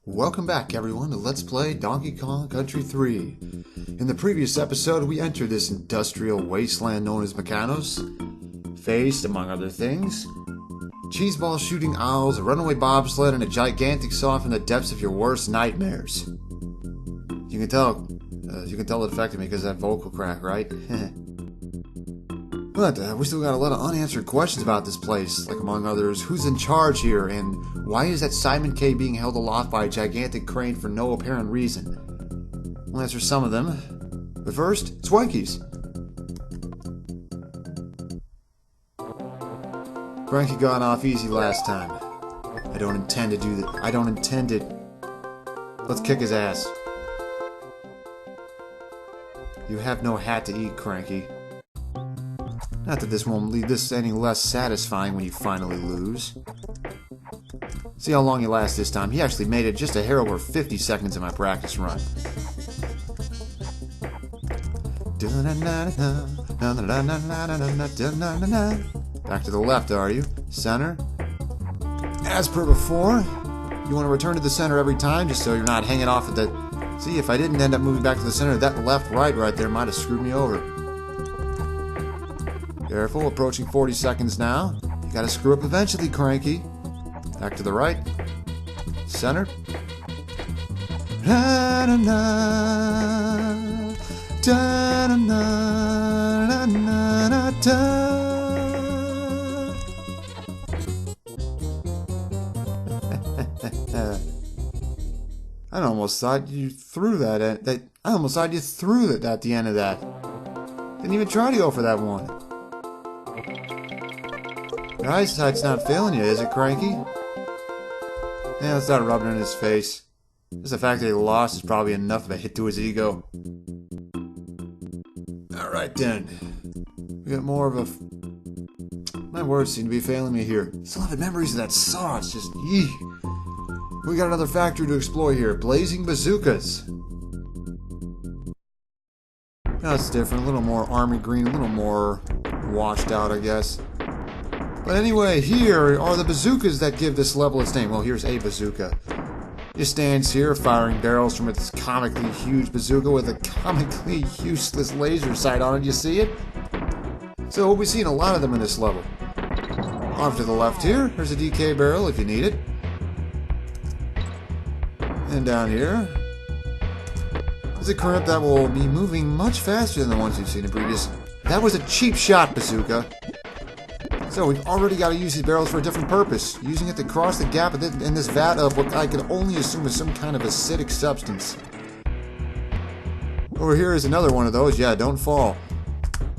Welcome back, everyone, to Let's Play Donkey Kong Country 3. In the previous episode, we entered this industrial wasteland known as Kaos, faced, among other things, cheeseball shooting owls, a runaway bobsled, and a gigantic saw from the depths of your worst nightmares. You can tell it affected me because of that vocal crack, right? But we still got a lot of unanswered questions about this place, like among others, who's in charge here, and why is that Simon K being held aloft by a gigantic crane for no apparent reason? We'll answer some of them, but first, SWANKY'S. Cranky got off easy last time. I don't intend to do that. I don't intend it. Let's kick his ass. You have no hat to eat, Cranky. Not that this won't leave this any less satisfying when you finally lose. See how long you last this time. He actually made it just a hair over 50 seconds in my practice run. Back to the left, are you? Center. As per before, you want to return to the center every time just so you're not hanging off at the... See, if I didn't end up moving back to the center, that left-right right there might have screwed me over. Careful, approaching 40 seconds now. You gotta screw up eventually, Cranky. Back to the right. Center. I almost thought you threw that at I almost thought you threw it at the end of that. Didn't even try to go for that one. Your eyesight's not failing you, is it, Cranky? Yeah, let's not rub it in his face. Just the fact that he lost is probably enough of a hit to his ego. Alright then. We got more of a... My words seem to be failing me here. Still having memories of that saw, it's just... Yee. We got another factory to explore here. Blazing bazookas. That's different. A little more army green, a little more washed out, I guess. But anyway, here are the bazookas that give this level its name. Well, here's a bazooka. It stands here, firing barrels from its comically huge bazooka with a comically useless laser sight on it. You see it? So we'll be seeing a lot of them in this level. Off to the left here, there's a DK barrel if you need it. And down here, there's a crimp that will be moving much faster than the ones you've seen in previous. That was a cheap shot bazooka. So we've already got to use these barrels for a different purpose, using it to cross the gap in this vat of what I could only assume is some kind of acidic substance. Over here is another one of those. Yeah, don't fall.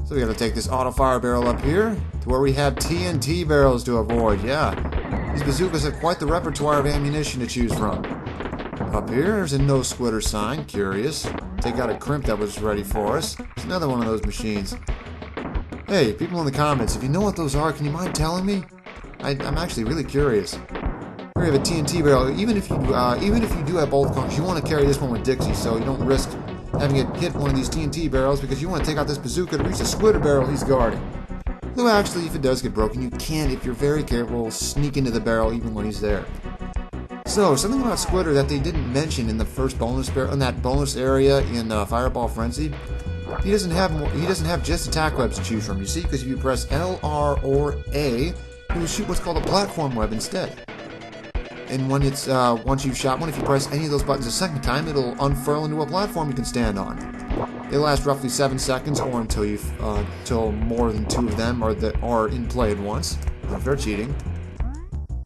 So we got to take this auto fire barrel up here to where we have TNT barrels to avoid. Yeah, these bazookas have quite the repertoire of ammunition to choose from. Up here, there's a no splitter sign. Curious. Take out a crimp that was ready for us. There's another one of those machines. Hey, people in the comments, if you know what those are, can you mind telling me? I'm actually really curious. Here we have a TNT barrel. Even if you do have both conks, you want to carry this one with Dixie, so you don't risk having it hit one of these TNT barrels because you want to take out this bazooka to reach the splitter barrel he's guarding. Though actually, if it does get broken, you can, if you're very careful, sneak into the barrel even when he's there. So, something about Splitter that they didn't mention in the first bonus in that bonus area in Fireball Frenzy. He doesn't have just attack webs to choose from, you see, because if you press L, R, or A, he will shoot what's called a platform web instead. And when it's once you've shot one, if you press any of those buttons a second time, it'll unfurl into a platform you can stand on. They last roughly 7 seconds, or until more than 2 of them are in play at once. If they're cheating.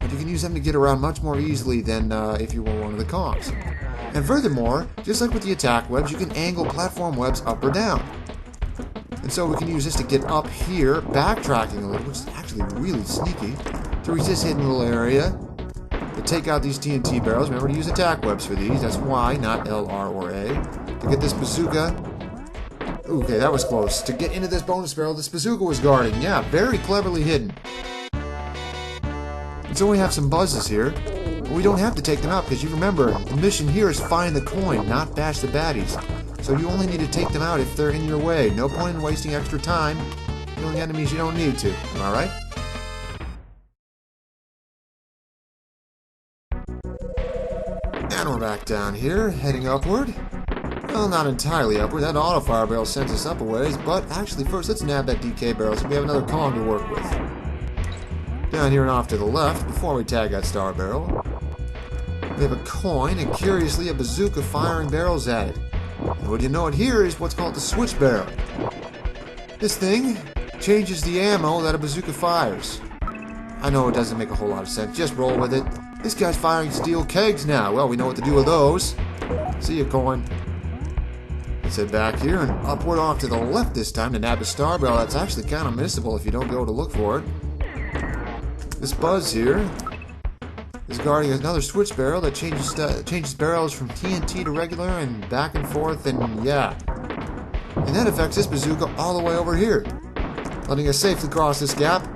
But you can use them to get around much more easily than if you were one of the Kongs. And furthermore, just like with the attack webs, you can angle platform webs up or down. And so we can use this to get up here, backtracking a little, which is actually really sneaky, to reach this hidden little area, to take out these TNT barrels. Remember to use attack webs for these, that's Y, not L, R, or A. To get this bazooka... Okay, that was close. To get into this bonus barrel, this bazooka was guarding. Yeah, very cleverly hidden. And so we have some buzzes here. But we don't have to take them out, because you remember, the mission here is find the coin, not bash the baddies. So you only need to take them out if they're in your way. No point in wasting extra time killing enemies you don't need to. Am I right? And we're back down here, heading upward. Well, not entirely upward. That auto fire barrel sends us up a ways, but actually first let's nab that DK barrel so we have another Kong to work with. Down here and off to the left, before we tag that star barrel, we have a coin and curiously a bazooka firing barrels at it. And what you know it here is what's called the switch barrel. This thing changes the ammo that a bazooka fires. I know it doesn't make a whole lot of sense, just roll with it. This guy's firing steel kegs now. Well, we know what to do with those. See ya, coin. Let's head back here and upward off to the left this time to nab a star barrel. That's actually kind of missable if you don't go to look for it. This Buzz here is guarding another switch barrel that changes barrels from TNT to regular and back and forth, and yeah. And that affects this bazooka all the way over here, letting us safely cross this gap.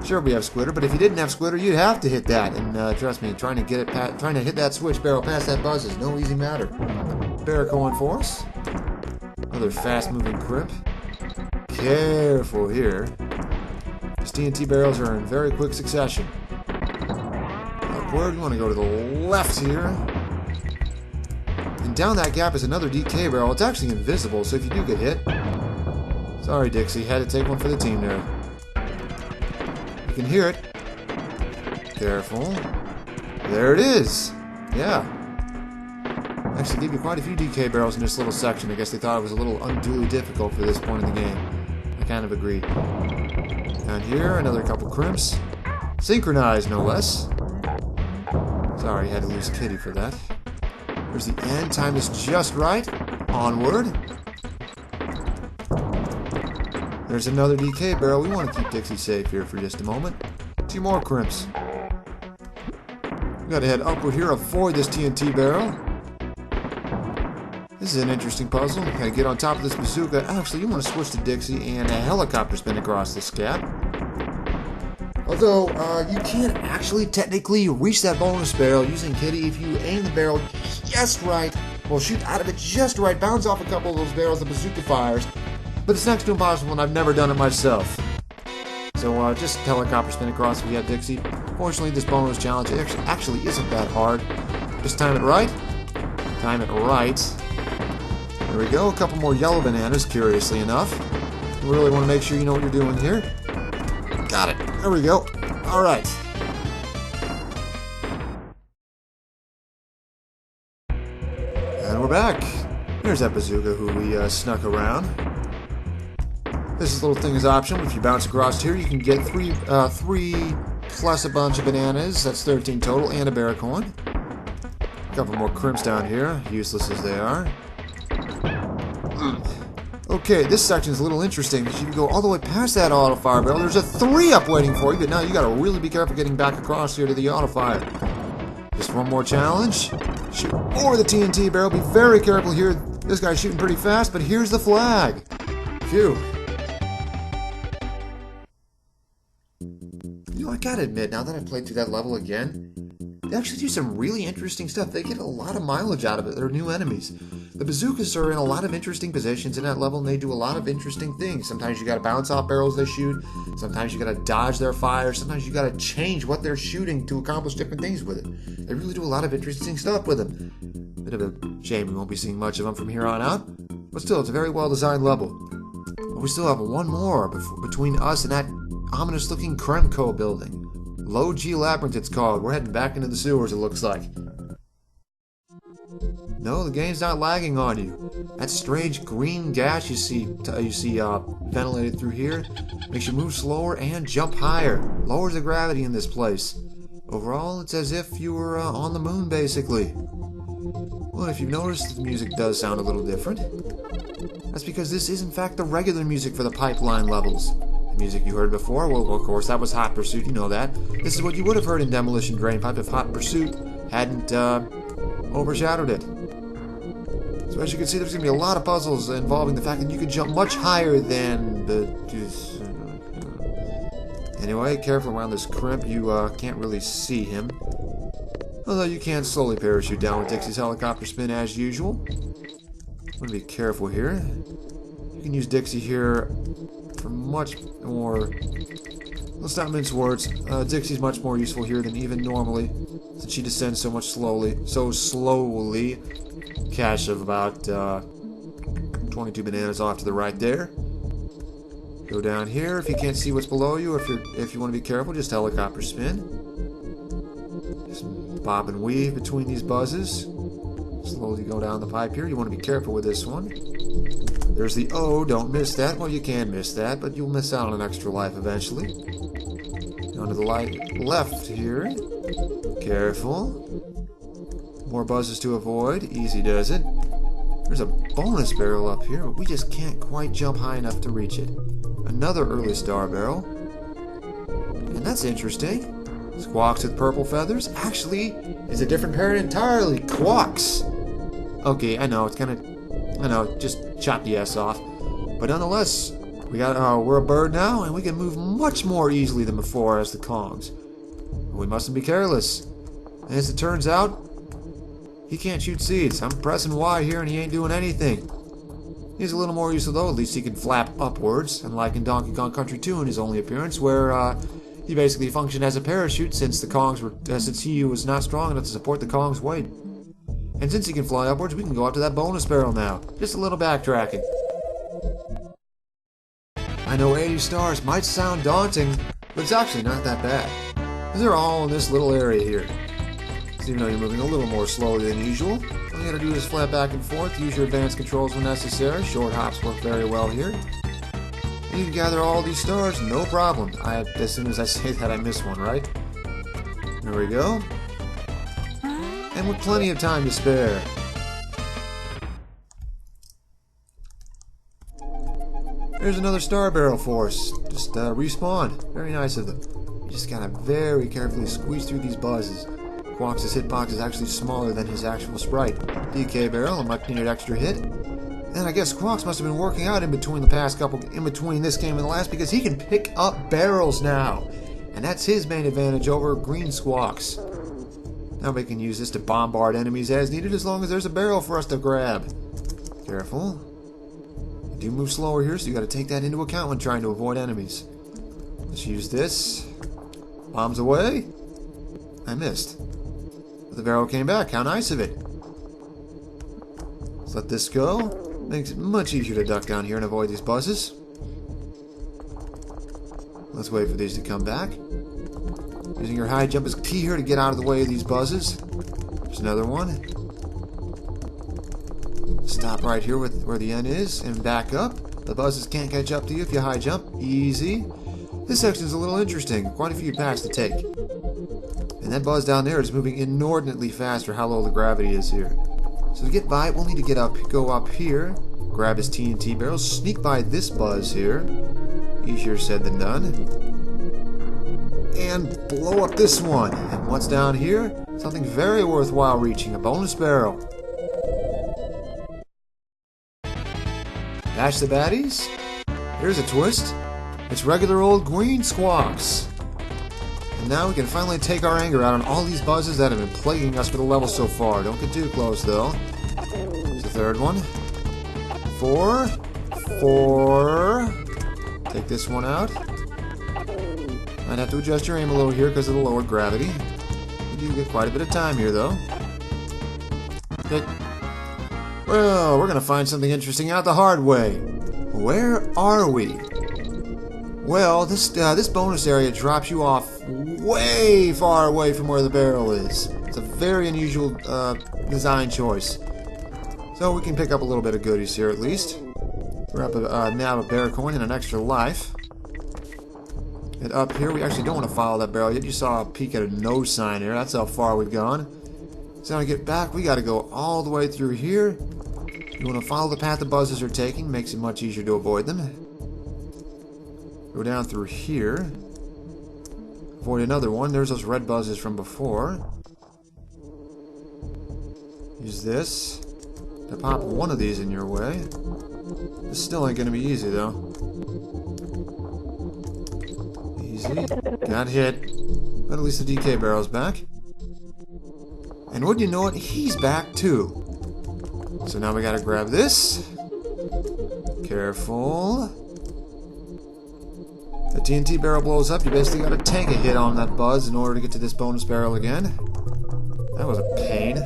Sure, we have Squitter, but if you didn't have Squitter, you'd have to hit that. And trust me, trying to hit that switch barrel past that Buzz is no easy matter. Bear going for us. Another fast-moving crimp. Careful here. These TNT barrels are in very quick succession. Upward, we want to go to the left here. And down that gap is another DK barrel. It's actually invisible, so if you do get hit... Sorry, Dixie, had to take one for the team there. You can hear it. Careful. There it is. Yeah. Actually gave you quite a few DK barrels in this little section. I guess they thought it was a little unduly difficult for this point in the game. I kind of agree. Down here, another couple crimps. Synchronized, no less. Sorry, had to lose Kitty for that. There's the end. Time is just right. Onward. There's another DK barrel. We want to keep Dixie safe here for just a moment. 2 more crimps. We gotta head upward here, avoid this TNT barrel. This is an interesting puzzle. Gotta get on top of this bazooka. Actually, you want to switch to Dixie and a helicopter spin across this gap. Although, you can't actually technically reach that bonus barrel using Kitty if you aim the barrel just right. Well, shoot out of it just right, bounce off a couple of those barrels the bazooka fires. But it's next to impossible, and I've never done it myself. So, just helicopter spin across if we have Dixie. Fortunately, this bonus challenge actually isn't that hard. Just time it right. Time it right. There we go. A couple more yellow bananas, curiously enough. You really want to make sure you know what you're doing here. Got it. There we go. Alright. And we're back. Here's that bazooka who we snuck around. This little thing is optional. If you bounce across here, you can get three plus a bunch of bananas. That's 13 total, and a bear coin. A couple more crimps down here, useless as they are. Okay, this section is a little interesting because you can go all the way past that auto fire barrel. There's a 3-up waiting for you, but now you gotta really be careful getting back across here to the auto fire. Just one more challenge. Shoot over the TNT barrel. Be very careful here. This guy's shooting pretty fast, but here's the flag. Phew. You know, I gotta admit, now that I've played through that level again, they actually do some really interesting stuff. They get a lot of mileage out of it. They're new enemies. The bazookas are in a lot of interesting positions in that level, and they do a lot of interesting things. Sometimes you gotta bounce off barrels they shoot. Sometimes you gotta dodge their fire. Sometimes you gotta change what they're shooting to accomplish different things with it. They really do a lot of interesting stuff with them. Bit of a shame we won't be seeing much of them from here on out. But still, it's a very well-designed level. But we still have one more between us and that ominous-looking Kremco building. LON-G Labyrinth, it's called. We're heading back into the sewers, it looks like. No, the game's not lagging on you. That strange green gas you see ventilated through here makes you move slower and jump higher. Lowers the gravity in this place. Overall, it's as if you were on the moon, basically. Well, if you've noticed, the music does sound a little different. That's because this is, in fact, the regular music for the pipeline levels. The music you heard before, well, of course, that was Hot Pursuit, you know that. This is what you would have heard in Demolition Drainpipe if Hot Pursuit hadn't overshadowed it. So as you can see, there's going to be a lot of puzzles involving the fact that you can jump much higher than the... Anyway, careful around this crimp. You can't really see him. Although you can slowly parachute down with Dixie's helicopter spin as usual. I'm going to be careful here. You can use Dixie here for much more... Let's not mince words. Dixie's much more useful here than even normally. since she descends so slowly. Cache of about 22 bananas off to the right there. Go down here. If you can't see what's below you, if you want to be careful, just helicopter spin. Just bob and weave between these buzzes. Slowly go down the pipe here. You want to be careful with this one. There's the O. Don't miss that. Well, you can miss that, but you'll miss out on an extra life eventually. Down to the left here. Careful. More buzzes to avoid. Easy does it. There's a bonus barrel up here, but we just can't quite jump high enough to reach it. Another early star barrel. And that's interesting. Squawks with purple feathers actually is a different parent entirely. Quawks. Okay, I know, just chop the S off. But nonetheless, we're a bird now, and we can move much more easily than before as the Kongs. But we mustn't be careless. And as it turns out, he can't shoot seeds. I'm pressing Y here and he ain't doing anything. He's a little more useful though, at least he can flap upwards, unlike in Donkey Kong Country 2 in his only appearance, where he basically functioned as a parachute since he was not strong enough to support the Kong's weight. And since he can fly upwards, we can go up to that bonus barrel now. Just a little backtracking. I know 80 stars might sound daunting, but it's actually not that bad. Because they're all in this little area here. So you know you're moving a little more slowly than usual. All you gotta do is flap back and forth, use your advanced controls when necessary. Short hops work very well here. And you can gather all these stars, no problem. As soon as I say that, I miss one, right? There we go. And with plenty of time to spare. There's another star barrel for us. Just respawned. Very nice of them. You just gotta very carefully squeeze through these buzzes. Quawks' hitbox is actually smaller than his actual sprite. DK barrel, a much needed extra hit. And I guess Quawks must have been working out in between this game and the last, because he can pick up barrels now. And that's his main advantage over green Squawks. Now we can use this to bombard enemies as needed, as long as there's a barrel for us to grab. Careful. You do move slower here, so you gotta take that into account when trying to avoid enemies. Let's use this. Bombs away. I missed. But the barrel came back. How nice of it. Let's let this go. Makes it much easier to duck down here and avoid these buzzes. Let's wait for these to come back. Using your high jump is key here to get out of the way of these buzzes. There's another one. Stop right here where the N is and back up. The buzzes can't catch up to you if you high jump. Easy. This section is a little interesting. Quite a few paths to take. And that buzz down there is moving inordinately fast for how low the gravity is here. So to get by it, we'll need to go up here, grab his TNT barrel, sneak by this buzz here. Easier said than done. And blow up this one. And what's down here? Something very worthwhile reaching, a bonus barrel. Dash the baddies. Here's a twist. It's regular old green Squawks. And now we can finally take our anger out on all these buzzes that have been plaguing us for the level so far. Don't get too close, though. Here's the third one. 4. Take this one out. Might have to adjust your aim a little here because of the lower gravity. You do get quite a bit of time here, though. Okay. Well, we're going to find something interesting out the hard way. Where are we? Well, this bonus area drops you off way far away from where the barrel is. It's a very unusual design choice. So we can pick up a little bit of goodies here at least. We're up now a bear coin and an extra life. And up here, we actually don't want to follow that barrel yet. You saw a peek at a no sign here. That's how far we've gone. So to get back, we got to go all the way through here. You want to follow the path the buzzes are taking. Makes it much easier to avoid them. Go down through here. Avoid another one. There's those red buzzes from before. Use this to pop one of these in your way. This still ain't going to be easy, though. Easy. Got hit. But at least the DK barrel's back. And wouldn't you know it, he's back, too. So now we got to grab this. Careful. The TNT barrel blows up, you basically got to tank a hit on that buzz in order to get to this bonus barrel again. That was a pain.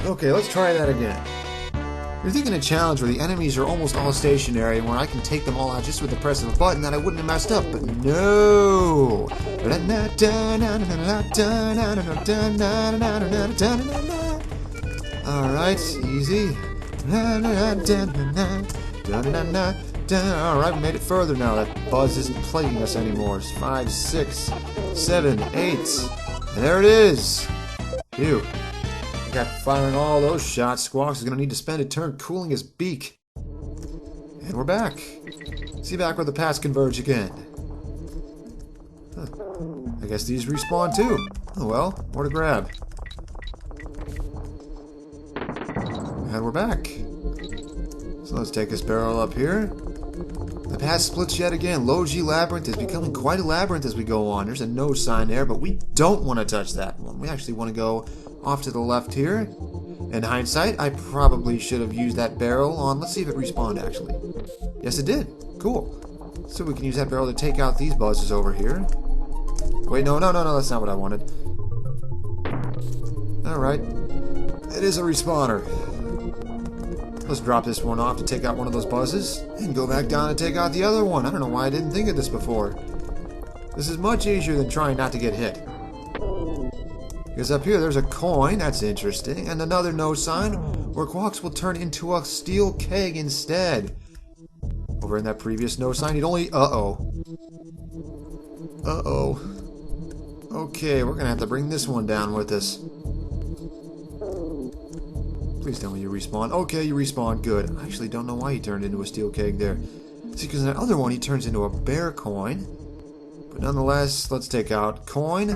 Okay, let's try that again. You're thinking a challenge where the enemies are almost all stationary and where I can take them all out just with the press of a button that I wouldn't have messed up, but no! Alright, easy. Alright, we made it further now. That buzz isn't plaguing us anymore. It's 5, 6, 7, 8. And there it is! Phew. Got firing all those shots. Squawks is going to need to spend a turn cooling his beak. And we're back. See back where the paths converge again. Huh. I guess these respawn too. Oh well, more to grab. And we're back. So let's take this barrel up here. The path splits yet again. LON-G Labyrinth is becoming quite a labyrinth as we go on. There's a no sign there, but we don't want to touch that one. We actually want to go off to the left here. In hindsight, I probably should have used that barrel on... Let's see if it respawned, actually. Yes, it did. Cool. So we can use that barrel to take out these buzzes over here. Wait, no, that's not what I wanted. Alright. It is a respawner. Let's drop this one off to take out one of those buzzes, and go back down and take out the other one. I don't know why I didn't think of this before. This is much easier than trying not to get hit. Because up here there's a coin, that's interesting, and another no sign, where Quawks will turn into a steel keg instead. Over in that previous no sign, he'd only... Uh-oh. Okay, we're gonna have to bring this one down with us. Please tell me you respawn. Okay, you respawn. Good. I actually don't know why he turned into a steel keg there. See, because in that other one he turns into a bear coin. But nonetheless, let's take out coin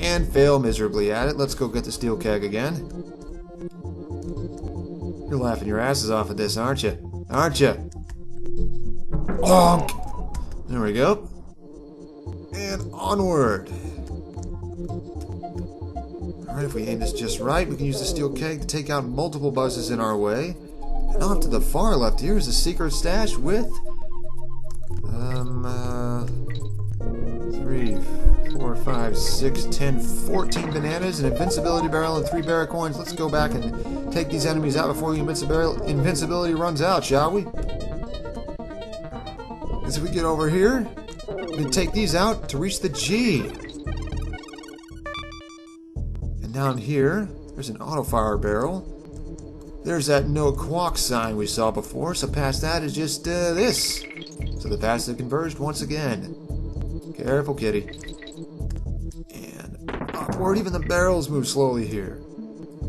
and fail miserably at it. Let's go get the steel keg again. You're laughing your asses off at this, aren't you? Aren't you? Bonk! There we go. And onward. Alright, if we aim this just right, we can use the steel keg to take out multiple buzzes in our way. And off to the far left here is a secret stash with... 3, 4, 5, 6, 10, 14 bananas, an invincibility barrel, and 3 bear coins. Let's go back and take these enemies out before the invincibility runs out, shall we? As we get over here, we can take these out to reach the G. And down here, there's an auto-fire barrel. There's that no quawk sign we saw before, so past that is just this. So the paths have converged once again. Careful, kitty. And upward, even the barrels move slowly here.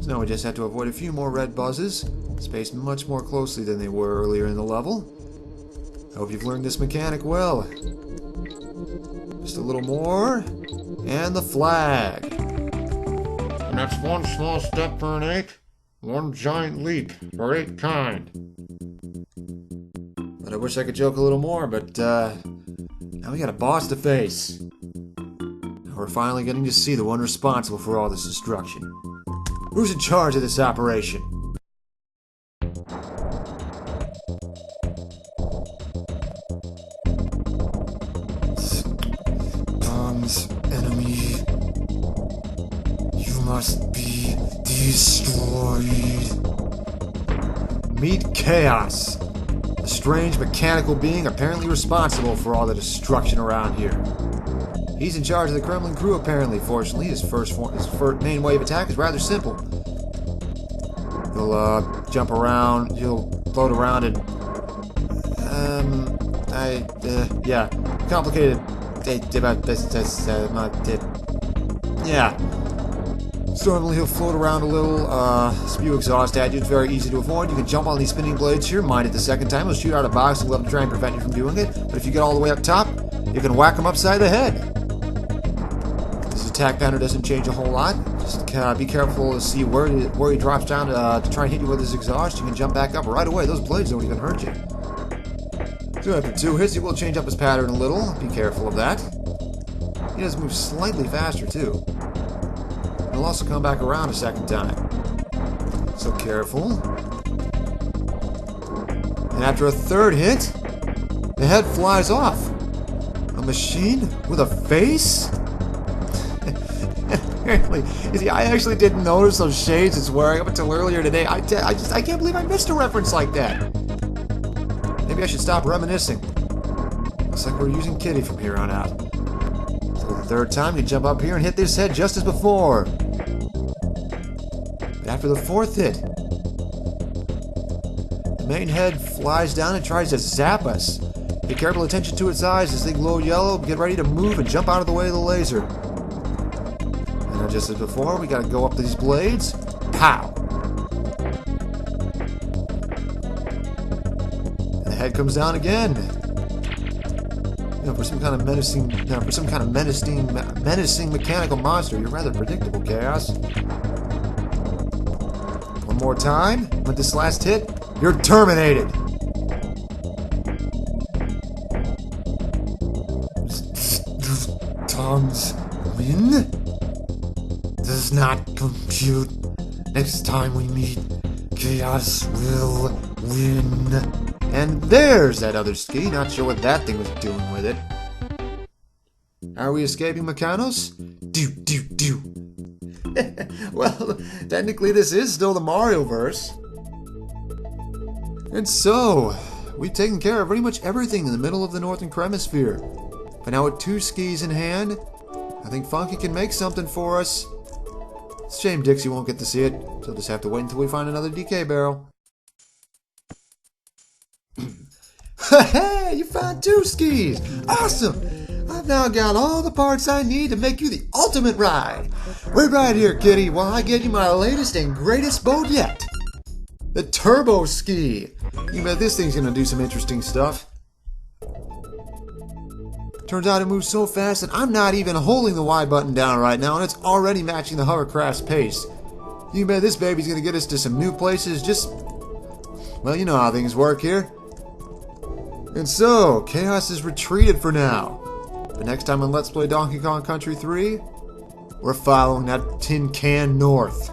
So now we just have to avoid a few more red buzzes, spaced much more closely than they were earlier in the level. I hope you've learned this mechanic well. Just a little more, and the flag. And that's one small step for an ape, one giant leap for ape kind. But I wish I could joke a little more, but now we got a boss to face. Now we're finally getting to see the one responsible for all this destruction. Who's in charge of this operation? Tom's enemy. You must be destroyed. Meet Kaos, a strange mechanical being apparently responsible for all the destruction around here. He's in charge of the Kremling crew apparently. Fortunately, his first main wave attack is rather simple. He'll jump around, he'll float around and yeah, complicated. Yeah. So normally he'll float around a little, spew exhaust at you. It's very easy to avoid. You can jump on these spinning blades here. Mind it the second time. He'll shoot out a box and love to try and prevent you from doing it. But if you get all the way up top, you can whack him upside the head. This attack pattern doesn't change a whole lot. Just be careful to see where he drops down to try and hit you with his exhaust. You can jump back up right away. Those blades don't even hurt you. So after 2 hits, he will change up his pattern a little. Be careful of that. He does move slightly faster, too. He'll also come back around a second time. So careful. And after a 3rd hit, the head flies off. A machine with a face? Apparently. You see, I actually didn't notice those shades it's wearing up until earlier today. I can't believe I missed a reference like that. Maybe I should stop reminiscing. Looks like we're using Kitty from here on out. So the third time, you jump up here and hit this head just as before. But after the fourth hit, the main head flies down and tries to zap us. Pay careful attention to its eyes as they glow yellow. Get ready to move and jump out of the way of the laser. And now, just as before, we gotta go up these blades. Pow! And the head comes down again. You know, for some kind of menacing mechanical monster, you're rather predictable, Chaos. One more time. With this last hit, you're terminated. Tom's win does not compute. Next time we meet, Chaos will win. And there's that other ski. Not sure what that thing was doing with it. Are we escaping Mechanos? Do. Well, technically this is still the Mario-verse. And so, we've taken care of pretty much everything in the middle of the Northern Hemisphere. But now with 2 skis in hand, I think Funky can make something for us. It's a shame Dixie won't get to see it, so we'll just have to wait until we find another DK barrel. Hey, you found 2 skis! Awesome! I've now got all the parts I need to make you the ultimate ride. Wait right here, kitty, while I get you my latest and greatest boat yet. The Turbo Ski. You bet this thing's gonna do some interesting stuff. Turns out it moves so fast that I'm not even holding the Y button down right now, and it's already matching the hovercraft's pace. You bet this baby's gonna get us to some new places. Just, well, you know how things work here. And so, Chaos is retreated for now. But next time on Let's Play Donkey Kong Country 3, we're following that tin can north.